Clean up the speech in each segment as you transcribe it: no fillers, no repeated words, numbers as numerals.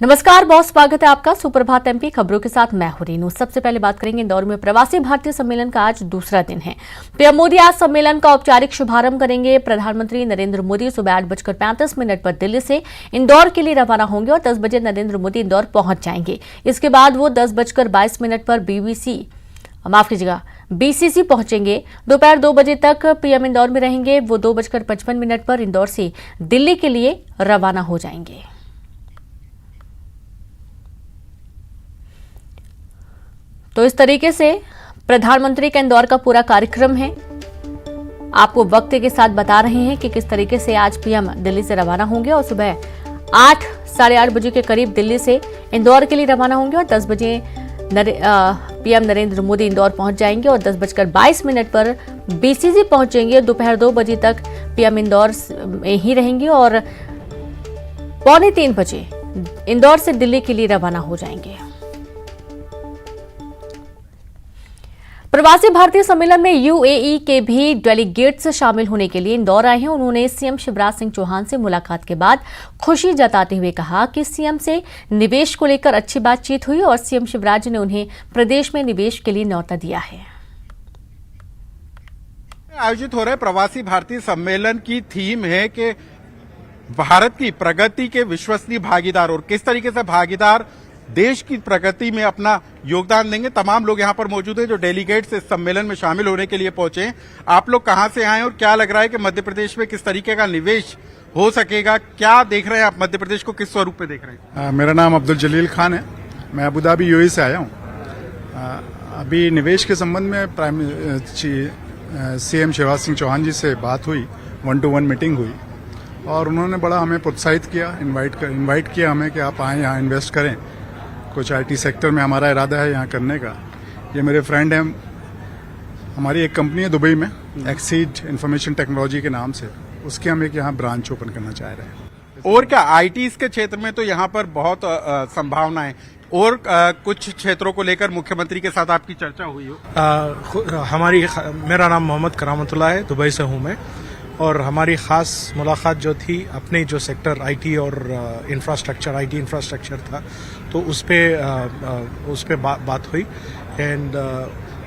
नमस्कार, बहुत स्वागत है आपका सुप्रभात एमपी खबरों के साथ। मैं हूं रीनू। सबसे पहले बात करेंगे इंदौर में प्रवासी भारतीय सम्मेलन का आज दूसरा दिन है। पीएम मोदी आज सम्मेलन का औपचारिक शुभारंभ करेंगे। प्रधानमंत्री नरेंद्र मोदी सुबह 8:35 पर दिल्ली से इंदौर के लिए रवाना होंगे और 10 बजे नरेंद्र मोदी इंदौर पहुंच जाएंगे। इसके बाद वो 10:22 पर बीसीसी पहुंचेंगे। दोपहर 2 बजे तक पीएम इंदौर में रहेंगे। वो 2:55 पर इंदौर से दिल्ली के लिए रवाना हो जाएंगे। तो इस तरीके से प्रधानमंत्री का इंदौर का पूरा कार्यक्रम है। आपको वक्त के साथ बता रहे हैं कि किस तरीके से आज पीएम दिल्ली से रवाना होंगे और सुबह 8 साढ़े 8 बजे के करीब दिल्ली से इंदौर के लिए रवाना होंगे और 10 बजे पीएम नरेंद्र मोदी इंदौर पहुंच जाएंगे और 10:22 पर बीसीसी पहुंचेंगे। दोपहर 2 बजे तक पीएम इंदौर में ही रहेंगे और 2:45 बजे इंदौर से दिल्ली के लिए रवाना हो जाएंगे। प्रवासी भारतीय सम्मेलन में यूएई के भी डेलीगेट्स शामिल होने के लिए इंदौर आए हैं। उन्होंने सीएम शिवराज सिंह चौहान से मुलाकात के बाद खुशी जताते हुए कहा कि सीएम से निवेश को लेकर अच्छी बातचीत हुई और सीएम शिवराज ने उन्हें प्रदेश में निवेश के लिए न्योता दिया है। आयोजित हो रहे प्रवासी भारतीय सम्मेलन की थीम है कि भारत की प्रगति के विश्वसनीय भागीदार और किस तरीके से भागीदार देश की प्रगति में अपना योगदान देंगे। तमाम लोग यहाँ पर मौजूद हैं जो डेलीगेट्स इस सम्मेलन में शामिल होने के लिए पहुंचे हैं। आप लोग कहां से आए और क्या लग रहा है कि मध्य प्रदेश में किस तरीके का निवेश हो सकेगा? क्या देख रहे हैं आप मध्य प्रदेश को, किस स्वरूप में देख रहे हैं? मेरा नाम अब्दुल जलील खान है। मैं अबू धाबी यूएई से आया हूँ। अभी निवेश के संबंध में सीएम शिवराज सिंह चौहान जी से बात हुई, 1-to-1 मीटिंग हुई और उन्होंने बड़ा हमें प्रोत्साहित किया, इन्वाइट किया हमें कि आप आएँ, यहाँ इन्वेस्ट करें। कुछ आईटी सेक्टर में हमारा इरादा है यहाँ करने का। ये मेरे फ्रेंड हैं, हमारी एक कंपनी है दुबई में, एक्सीड इंफॉर्मेशन टेक्नोलॉजी के नाम से, उसके हम एक यहाँ ब्रांच ओपन करना चाह रहे हैं। और क्या आईटी के क्षेत्र में तो यहाँ पर बहुत संभावना है और कुछ क्षेत्रों को लेकर मुख्यमंत्री के साथ आपकी चर्चा हुई हो? मेरा नाम मोहम्मद करामतुल्लाह है, दुबई से हूँ मैं, और हमारी खास मुलाकात जो थी अपने जो सेक्टर आईटी और इंफ्रास्ट्रक्चर, आईटी इंफ्रास्ट्रक्चर था, तो उस पे बात हुई and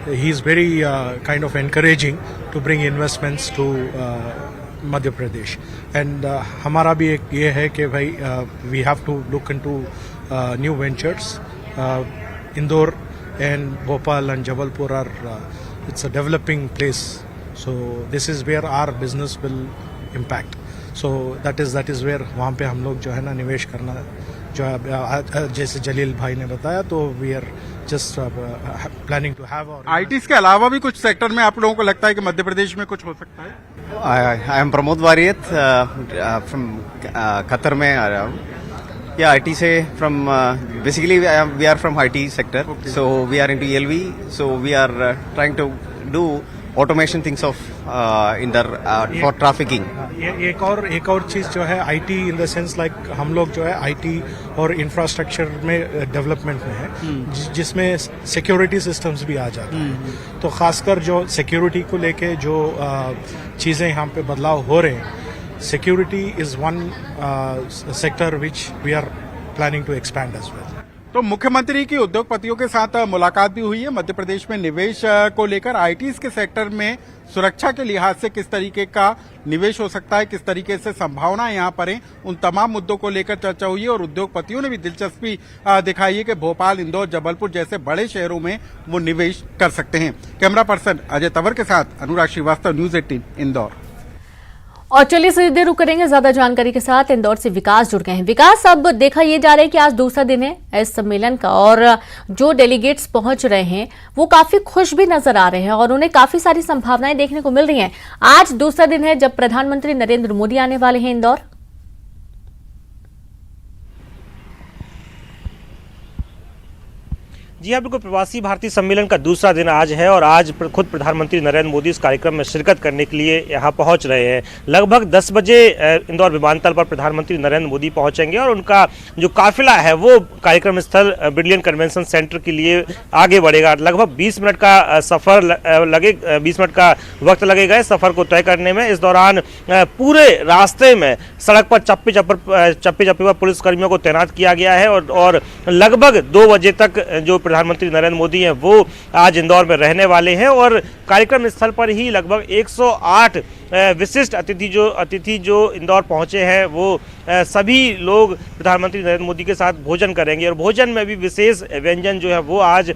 he is very kind of encouraging to bring investments to Madhya Pradesh. And हमारा भी एक ये है कि भाई we have to look into new ventures. Indore and Bhopal and Jabalpur are it's a developing place, so this is where our business will impact, so that is where वहाँ पे हम लोग जो है ना निवेश करना, जो जैसे जलील भाई ने बताया, तो we are just planning to have our IT के अलावा भी कुछ सेक्टर में आप लोगों को लगता है कि मध्य प्रदेश में कुछ हो सकता है? I am Pramod Variyath from Qatar में आ रहा हूँ। या आईटी से from basically we are from IT sector, so we are into ELV, so we are trying to do automation things of for trafficking. एक और चीज जो है IT in the sense like हम लोग जो है आईटी और इंफ्रास्ट्रक्चर में डेवलपमेंट में है, जिसमें सिक्योरिटी सिस्टम्स भी आ जाते हैं। तो खासकर जो सिक्योरिटी को लेके जो चीजें यहाँ पे बदलाव हो रहे हैं, security is one sector which we are planning to expand as well. तो मुख्यमंत्री की उद्योगपतियों के साथ मुलाकात भी हुई है। मध्य प्रदेश में निवेश को लेकर आईटी के सेक्टर में सुरक्षा के लिहाज से किस तरीके का निवेश हो सकता है, किस तरीके से संभावनाएं यहाँ पर हैं, उन तमाम मुद्दों को लेकर चर्चा हुई है और उद्योगपतियों ने भी दिलचस्पी दिखाई है कि भोपाल, इंदौर, जबलपुर जैसे बड़े शहरों में वो निवेश कर सकते हैं। कैमरा पर्सन अजय तंवर के साथ अनुराग श्रीवास्तव, न्यूज 18 इंदौर। और चलिए सीधे रुक करेंगे ज्यादा जानकारी के साथ। इंदौर से विकास जुड़ गए हैं। विकास, अब देखा यह जा रहा है कि आज दूसरा दिन है इस सम्मेलन का और जो डेलीगेट्स पहुंच रहे हैं वो काफी खुश भी नजर आ रहे हैं और उन्हें काफी सारी संभावनाएं देखने को मिल रही हैं। आज दूसरा दिन है जब प्रधानमंत्री नरेंद्र मोदी आने वाले हैं इंदौर। जी हाँ, बिल्कुल। प्रवासी भारतीय सम्मेलन का दूसरा दिन आज है और आज खुद प्रधानमंत्री नरेंद्र मोदी इस कार्यक्रम में शिरकत करने के लिए यहाँ पहुँच रहे हैं। लगभग 10 बजे इंदौर विमानतल पर प्रधानमंत्री नरेंद्र मोदी पहुँचेंगे और उनका जो काफिला है वो कार्यक्रम स्थल ब्रिलियंट कन्वेंशन सेंटर के लिए आगे बढ़ेगा। लगभग 20 मिनट का सफर 20 मिनट का वक्त लगेगा इस सफर को तय करने में। इस दौरान पूरे रास्ते में सड़क पर चप्पे चप्पे पर पुलिसकर्मियों को तैनात किया गया है और लगभग 2 बजे तक जो प्रधानमंत्री नरेंद्र मोदी हैं वो आज इंदौर में रहने वाले हैं और कार्यक्रम स्थल पर ही लगभग 108 विशिष्ट अतिथि जो इंदौर पहुंचे हैं वो सभी लोग प्रधानमंत्री नरेंद्र मोदी के साथ भोजन करेंगे और भोजन में भी विशेष व्यंजन जो है वो आज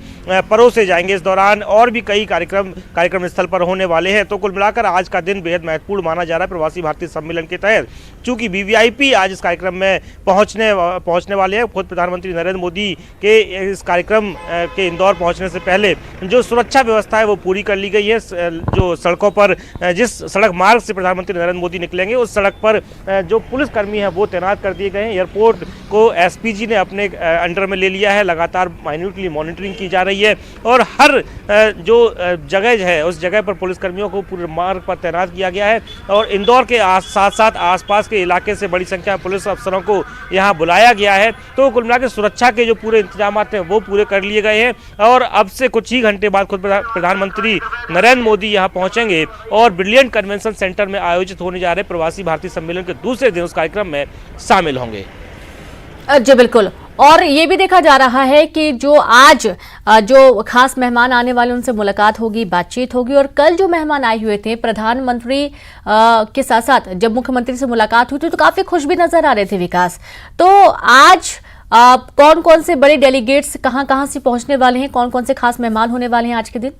परोसे जाएंगे। इस दौरान और भी कई कार्यक्रम स्थल पर होने वाले हैं। तो कुल मिलाकर आज का दिन बेहद महत्वपूर्ण माना जा रहा है प्रवासी भारतीय सम्मेलन के तहत। चूंकि वीवीआईपी आज इस कार्यक्रम में पहुंचने वाले हैं। खुद प्रधानमंत्री नरेंद्र मोदी के इस कार्यक्रम के इंदौर पहुंचने से पहले जो सुरक्षा व्यवस्था है वो पूरी कर ली गई है। जो सड़कों पर जिस सड़क मार्ग से प्रधानमंत्री नरेंद्र मोदी निकलेंगे उस सड़क पर जो पुलिसकर्मी हैं वो तैनात कर दिए गए हैं। एयरपोर्ट को एसपीजी ने अपने अंडर में ले लिया है। लगातार माइन्यूटली मॉनिटरिंग की जा रही है और हर जो जगह है उस जगह पर पुलिसकर्मियों को पूरे मार्ग पर तैनात किया गया है और इंदौर के साथ साथ आसपास के इलाके से बड़ी संख्या में पुलिस अफसरों को यहाँ बुलाया गया है। तो कुल मिलाकर सुरक्षा के जो पूरे इंतजाम हैं वो पूरे कर लिए गए हैं और अब से कुछ ही घंटे बाद खुद प्रधानमंत्री नरेंद्र मोदी यहाँ पहुंचेंगे और ब्रिलियंट कन्वेंशन सेंटर में आयोजित होने जा रहे प्रवासी भारतीय सम्मेलन के दूसरे दिन उस कार्यक्रम में शामिल होंगे। जी बिल्कुल। और ये भी देखा जा रहा है कि जो आज जो खास मेहमान आने वाले उनसे मुलाकात होगी, बातचीत होगी और कल जो मेहमान आए हुए थे प्रधानमंत्री के साथ साथ जब मुख्यमंत्री से मुलाकात हुई थी तो काफी खुश भी नजर आ रहे थे विकास। तो आज कौन कौन से बड़े डेलीगेट्स कहां से पहुंचने वाले हैं, कौन कौन से खास मेहमान होने वाले हैं आज के दिन?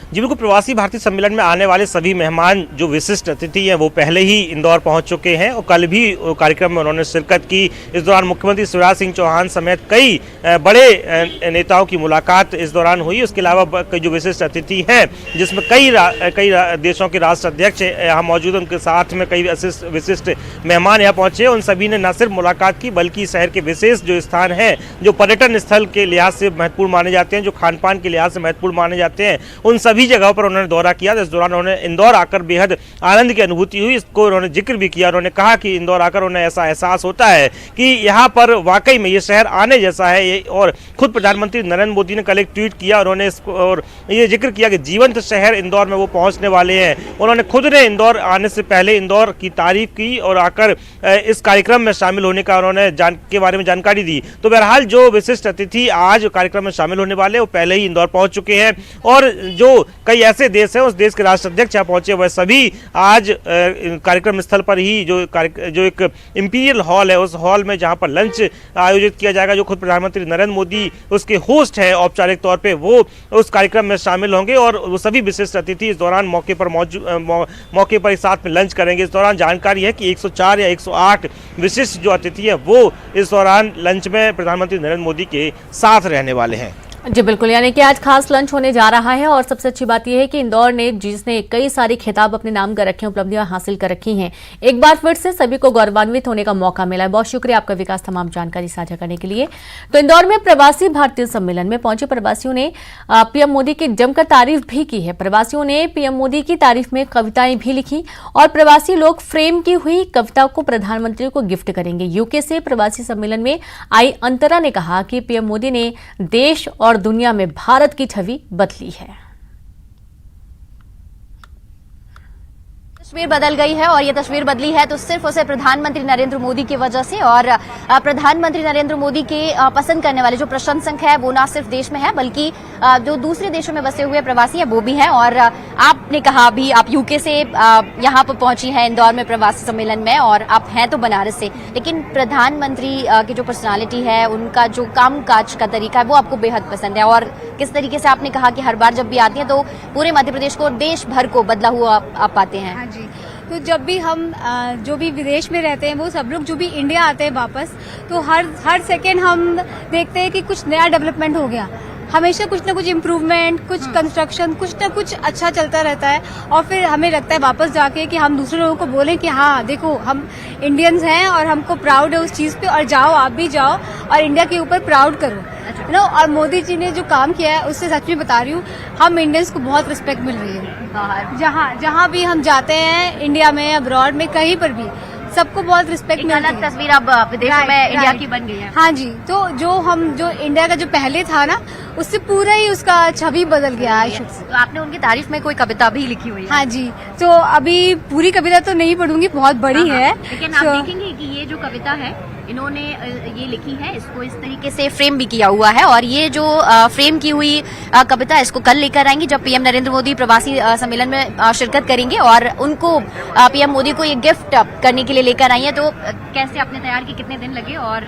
जी बिल्कुल। प्रवासी भारतीय सम्मेलन में आने वाले सभी मेहमान जो विशिष्ट अतिथि हैं वो पहले ही इंदौर पहुंच चुके हैं और कल भी कार्यक्रम में उन्होंने शिरकत की। इस दौरान मुख्यमंत्री शिवराज सिंह चौहान समेत कई बड़े नेताओं की मुलाकात इस दौरान हुई। उसके अलावा कई जो विशिष्ट अतिथि हैं जिसमें कई देशों के राष्ट्राध्यक्ष यहाँ मौजूद हैं, उनके साथ में कई विशिष्ट मेहमान यहाँ पहुँचे। उन सभी ने न सिर्फ मुलाकात की बल्कि शहर के विशेष जो स्थान हैं जो पर्यटन स्थल के लिहाज से महत्वपूर्ण माने जाते हैं, जो खान पान के लिहाज से महत्वपूर्ण माने जाते हैं, उन सभी जगहों पर उन्होंने दौरा किया। इस दौरान उन्होंने इंदौर आकर बेहद आनंद की अनुभूति हुई, इसको उन्होंने जिक्र भी किया। उन्होंने कहा कि इंदौर आकर उन्हें ऐसा एहसास होता है कि यहाँ पर वाकई में ये शहर आने जैसा है। और खुद प्रधानमंत्री नरेंद्र मोदी ने कल एक ट्वीट किया, उन्होंने इसको और ये जिक्र किया कि जीवंत शहर इंदौर में वो पहुंचने वाले हैं। उन्होंने खुद ने इंदौर आने से पहले इंदौर की तारीफ की और आकर इस कार्यक्रम में शामिल होने का उन्होंने के बारे में जानकारी दी। तो बहरहाल जो विशिष्ट अतिथि आज कार्यक्रम में शामिल होने वाले वो पहले ही इंदौर पहुंच चुके हैं और जो कई ऐसे देश हैं उस देश के राष्ट्राध्यक्ष यहाँ पहुंचे वह सभी आज कार्यक्रम स्थल पर ही जो एक इंपीरियल हॉल है उस हॉल में जहां पर लंच आयोजित किया जाएगा, जो खुद प्रधानमंत्री नरेंद्र मोदी उसके होस्ट हैं औपचारिक तौर पे, वो उस कार्यक्रम में शामिल होंगे और वो सभी विशिष्ट अतिथि इस दौरान मौके पर साथ में लंच करेंगे। इस दौरान जानकारी है कि 104 या 108 विशिष्ट जो अतिथि हैं वो इस दौरान लंच में प्रधानमंत्री नरेंद्र मोदी के साथ रहने वाले हैं। जी बिल्कुल, यानी कि आज खास लंच होने जा रहा है और सबसे अच्छी बात यह है कि इंदौर ने जिसने कई सारी खिताब अपने नाम कर रखे हैं, उपलब्धियां हासिल कर रखी हैं, एक बार फिर से सभी को गौरवान्वित होने का मौका मिला है। बहुत शुक्रिया आपका विकास तमाम जानकारी साझा करने के लिए। तो इंदौर में प्रवासी भारतीय सम्मेलन में पहुंचे प्रवासियों ने पीएम मोदी की जमकर तारीफ भी की है। प्रवासियों ने पीएम मोदी की तारीफ में कविताएं भी लिखी और प्रवासी लोग फ्रेम की हुई कविता को प्रधानमंत्री को गिफ्ट करेंगे। यूके से प्रवासी सम्मेलन में आई अंतरा ने कहा कि पीएम मोदी ने देश और दुनिया में भारत की छवि बदली है। तस्वीर बदल गई है और ये तस्वीर बदली है तो सिर्फ उसे प्रधानमंत्री नरेंद्र मोदी की वजह से। और प्रधानमंत्री नरेंद्र मोदी के पसंद करने वाले जो प्रशंसक है वो ना सिर्फ देश में है बल्कि जो दूसरे देशों में बसे हुए प्रवासी हैं वो भी हैं। और आपने कहा अभी आप यूके से यहाँ पर पहुंची हैं इंदौर में प्रवासी सम्मेलन में और आप हैं तो बनारस से, लेकिन प्रधानमंत्री की जो पर्सनालिटी है, उनका जो काम काज का तरीका है वो आपको बेहद पसंद है। और किस तरीके से आपने कहा कि हर बार जब भी आती हैं तो पूरे मध्य प्रदेश को देश भर को बदला हुआ आप पाते हैं। हाँ जी, तो जब भी हम जो भी विदेश में रहते हैं वो सब लोग जो भी इंडिया आते हैं वापस, तो हर सेकेंड हम देखते हैं कि कुछ नया डेवलपमेंट हो गया। हमेशा कुछ ना कुछ इम्प्रूवमेंट, कुछ कंस्ट्रक्शन, कुछ ना कुछ अच्छा चलता रहता है। और फिर हमें लगता है वापस जाके कि हम दूसरे लोगों को बोलें कि हाँ देखो हम इंडियंस हैं और हमको प्राउड है उस चीज पे, और जाओ आप भी जाओ और इंडिया के ऊपर प्राउड करो, यू नो। और मोदी जी ने जो काम किया है उससे सच में बता रही हूँ, हम इंडियंस को बहुत रिस्पेक्ट मिल रही है। जहाँ भी हम जाते हैं, इंडिया में, अब्रॉड में, कहीं पर भी सबको बहुत रिस्पेक्ट मिलती है। अलग तस्वीर अब विदेशों में इंडिया की बन गई है। हाँ जी, तो जो इंडिया का जो पहले था ना, उससे पूरा ही उसका छवि बदल गया है। तो आपने उनकी तारीफ में कोई कविता भी लिखी हुई है? हाँ जी, तो अभी पूरी कविता तो नहीं पढ़ूंगी, बहुत बड़ी है। लेकिन आप देखेंगे कि ये जो कविता है इन्होंने ये लिखी है, इसको इस तरीके से फ्रेम भी किया हुआ है, और ये जो फ्रेम की हुई कविता इसको कल लेकर आएंगे जब पीएम नरेंद्र मोदी प्रवासी सम्मेलन में शिरकत करेंगे, और उनको पीएम मोदी को ये गिफ्ट करने के लिए लेकर आई है। तो कैसे आपने तैयार की, कितने दिन लगे और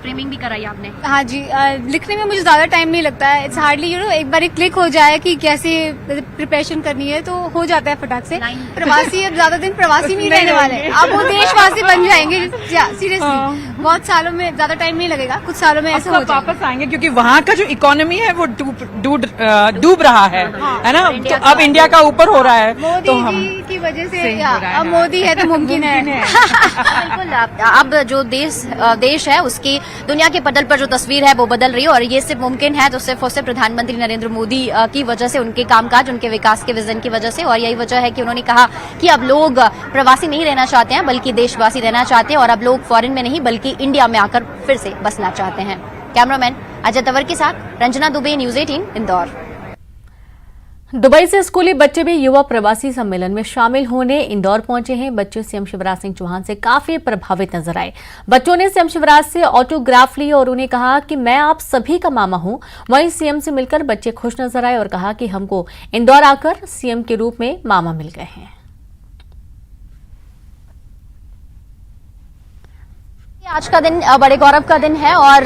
फ्रेमिंग भी कराई आपने? हाँ जी, लिखने में मुझे ज्यादा टाइम नहीं लगता है। इट्स हार्डली यू नो, एक बार क्लिक हो जाए कि कैसे प्रिपरेशन करनी है तो हो जाता है फटाक से। प्रवासी अब ज्यादा दिन प्रवासी नहीं रहने वाले, अब वो देशवासी बन जाएंगे। सीरियसली बहुत सालों में, ज्यादा टाइम नहीं लगेगा, कुछ सालों में ऐसा हो जाएगा। वापस आएंगे क्योंकि वहाँ का जो इकोनॉमी है वो डूब रहा है ना। तो अब इंडिया का ऊपर हो रहा है, तो मोदी जी की वजह से अब मोदी है तो मुमकिन है। बिल्कुल, अब जो देश है उसकी दुनिया के पटल पर जो तस्वीर है वो बदल रही है, और ये सिर्फ मुमकिन है तो सिर्फ और सिर्फ प्रधानमंत्री नरेंद्र मोदी की वजह से, उनके कामकाज, उनके विकास के विजन की वजह से। और यही वजह है कि उन्होंने कहा कि अब लोग प्रवासी नहीं रहना चाहते हैं बल्कि देशवासी रहना चाहते हैं, और अब लोग फॉरेन में नहीं बल्कि इंडिया में आकर फिर से बसना चाहते हैं। कैमरामैन अजय तंवर के साथ रंजना दुबे, न्यूज 18 इंदौर। दुबई से स्कूली बच्चे भी युवा प्रवासी सम्मेलन में शामिल होने इंदौर पहुंचे हैं। बच्चे सीएम शिवराज सिंह चौहान से काफी प्रभावित नजर आए। बच्चों ने सीएम शिवराज से ऑटोग्राफ ली और उन्हें कहा कि मैं आप सभी का मामा हूं। वहीं सीएम से मिलकर बच्चे खुश नजर आए और कहा कि हमको इंदौर आकर सीएम के रूप में मामा मिल गए हैं। आज का दिन बड़े गौरव का दिन है, और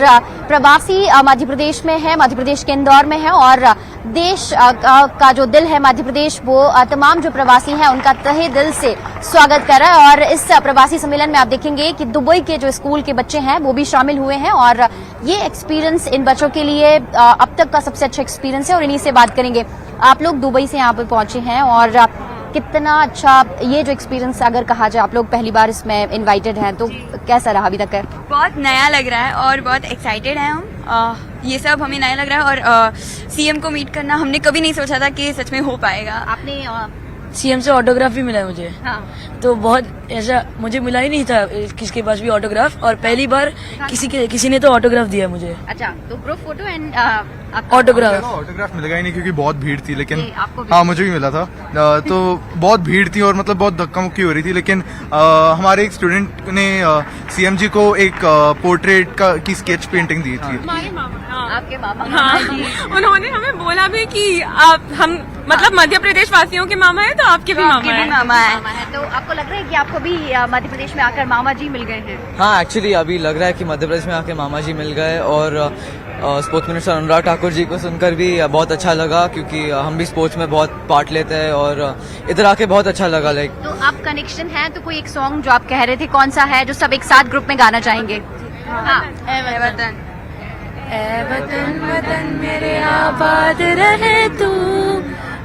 प्रवासी मध्य प्रदेश में है, मध्य प्रदेश के इंदौर में है, और देश का जो दिल है मध्य प्रदेश, वो तमाम जो प्रवासी हैं उनका तहे दिल से स्वागत कर रहा है। और इस प्रवासी सम्मेलन में आप देखेंगे कि दुबई के जो स्कूल के बच्चे हैं वो भी शामिल हुए हैं, और ये एक्सपीरियंस इन बच्चों के लिए अब तक का सबसे अच्छा एक्सपीरियंस है, और इन्हीं से बात करेंगे। आप लोग दुबई से यहाँ पर पहुंचे हैं, और कितना अच्छा ये जो एक्सपीरियंस अगर कहा जाए, आप लोग पहली बार इसमें इनवाइटेड हैं, तो कैसा रहा अभी तक? बहुत नया लग रहा है और बहुत एक्साइटेड हैं हम। ये सब हमें नया लग रहा है, और सीएम को मीट करना हमने कभी नहीं सोचा था कि सच में हो पाएगा। आपने सीएम से ऑटोग्राफ भी मिला है मुझे। हाँ। तो बहुत ऐसा मुझे मिला ही नहीं था किसके पास भी ऑटोग्राफ, और पहली बार किसी ने तो ऑटोग्राफ दिया मुझे। अच्छा, तो ग्रुप फोटो एंड ऑटोग्राफ मिलेगा ही नहीं क्योंकि बहुत भीड़ थी, लेकिन हाँ मुझे भी मिला था। तो बहुत भीड़ थी और मतलब बहुत धक्का मुक्की हो रही थी, लेकिन हमारे एक स्टूडेंट ने सीएम जी को एक पोर्ट्रेट की स्केच पेंटिंग दी थी। आपके मामा? हाँ, उन्होंने हमें बोला भी कि आप हम मतलब मध्य प्रदेश वासियों के मामा है, तो आपके भी मामा है। तो आपको लग रहा है कि आपको भी मध्य प्रदेश में आकर मामा जी मिल गए हैं? हाँ, एक्चुअली अभी लग रहा है कि मध्य प्रदेश में आके मामा जी मिल गए, और स्पोर्ट्स मिनिस्टर अनुराग ठाकुर जी को सुनकर भी बहुत अच्छा लगा, क्योंकि हम भी स्पोर्ट्स में बहुत पार्ट लेते हैं, और इधर आके बहुत अच्छा लगा। लाइक तो आप कनेक्शन है, तो कोई एक सॉन्ग जो आप कह रहे थे कौन सा है जो सब एक साथ ग्रुप में गाना चाहेंगे? ऐ वतन वतन मेरे आबाद रहे तू,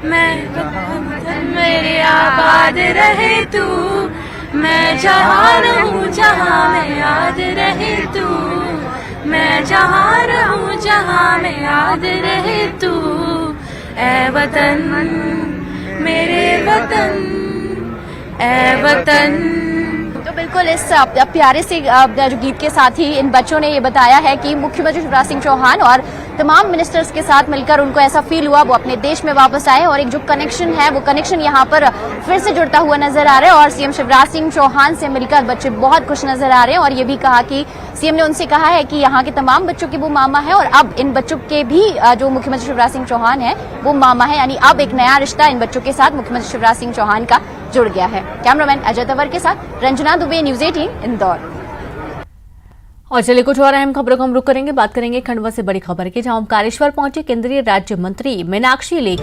मैं वतन मेरे आबाद रहे तू, मैं जहाँ रहूँ जहाँ में याद रहे तू, मैं जहाँ रहूँ जहाँ में याद रहे तू, ऐ वतन मेरे वतन, ऐ वतन। तो बिल्कुल इस प्यारे से जो गीत के साथ ही इन बच्चों ने ये बताया है कि मुख्यमंत्री शिवराज सिंह चौहान और तमाम मिनिस्टर्स के साथ मिलकर उनको ऐसा फील हुआ वो अपने देश में वापस आए, और एक जो कनेक्शन है वो कनेक्शन यहाँ पर फिर से जुड़ता हुआ नजर आ रहा है। और सीएम शिवराज सिंह चौहान से मिलकर बच्चे बहुत खुश नजर आ रहे हैं, और ये भी कहा कि सीएम ने उनसे कहा है कि यहाँ के तमाम बच्चों के वो मामा है, और अब इन बच्चों के भी जो मुख्यमंत्री शिवराज सिंह चौहान है वो मामा है, यानी अब एक नया रिश्ता इन बच्चों के साथ मुख्यमंत्री शिवराज सिंह चौहान का जुड़ गया है। कैमरामैन अजय तंवर के साथ रंजना दुबे, न्यूज 18 इंदौर। और चलिए कुछ और अहम खबरों को हम रुक करेंगे। बात करेंगे खंडवा से बड़ी खबर की, जहां ओमकारेश्वर पहुंचे केंद्रीय राज्य मंत्री मीनाक्षी लेखी।